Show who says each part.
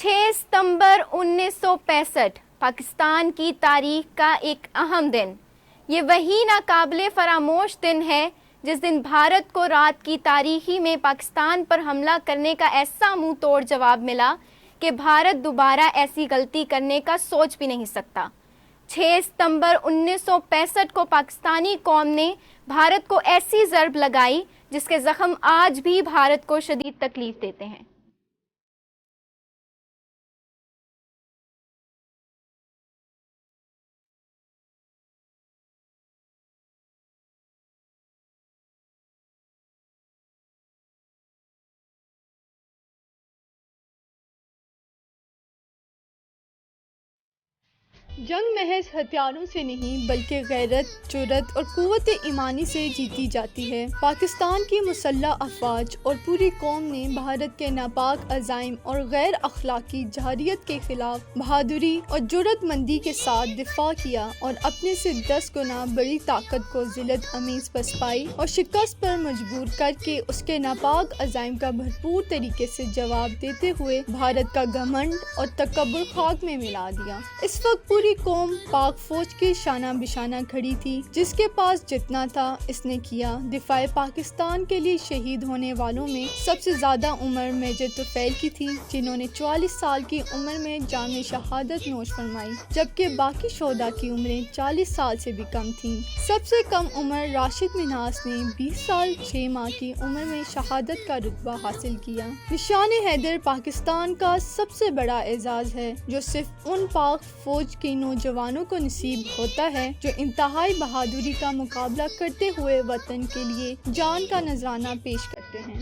Speaker 1: 6 ستمبر 1965 پاکستان کی تاریخ کا ایک اہم دن۔ یہ وہی ناقابل فراموش دن ہے جس دن بھارت کو رات کی تاریکی میں پاکستان پر حملہ کرنے کا ایسا منہ توڑ جواب ملا کہ بھارت دوبارہ ایسی غلطی کرنے کا سوچ بھی نہیں سکتا۔ 6 ستمبر 1965 کو پاکستانی قوم نے بھارت کو ایسی ضرب لگائی جس کے زخم آج بھی بھارت کو شدید تکلیف دیتے ہیں۔
Speaker 2: جنگ محض ہتھیاروں سے نہیں بلکہ غیرت، جرأت اور قوت ایمانی سے جیتی جاتی ہے۔ پاکستان کی مسلح افواج اور پوری قوم نے بھارت کے ناپاک عزائم اور غیر اخلاقی جارحیت کے خلاف بہادری اور جرأت مندی کے ساتھ دفاع کیا اور اپنے سے 10 گنا بڑی طاقت کو ذلت آمیز پسپائی اور شکست پر مجبور کر کے اس کے ناپاک عزائم کا بھرپور طریقے سے جواب دیتے ہوئے بھارت کا گھمنڈ اور تکبر خاک میں ملا دیا۔ اس وقت پوری قوم پاک فوج کی شانہ بشانہ کھڑی تھی، جس کے پاس جتنا تھا اس نے کیا۔ دفاع پاکستان کے لیے شہید ہونے والوں میں سب سے زیادہ عمر میجر طفیل کی تھی، جنہوں نے 44 سال کی عمر میں جام شہادت نوش فرمائی، جبکہ باقی شہداء کی عمریں 40 سال سے بھی کم تھیں۔ سب سے کم عمر راشد منہاس نے 20 سال 6 ماہ کی عمر میں شہادت کا رتبہ حاصل کیا۔ نشان حیدر پاکستان کا سب سے بڑا اعزاز ہے جو صرف ان پاک فوج کے نوجوانوں کو نصیب ہوتا ہے جو انتہائی بہادری کا مقابلہ کرتے ہوئے وطن کے لیے جان کا نذرانہ پیش کرتے ہیں۔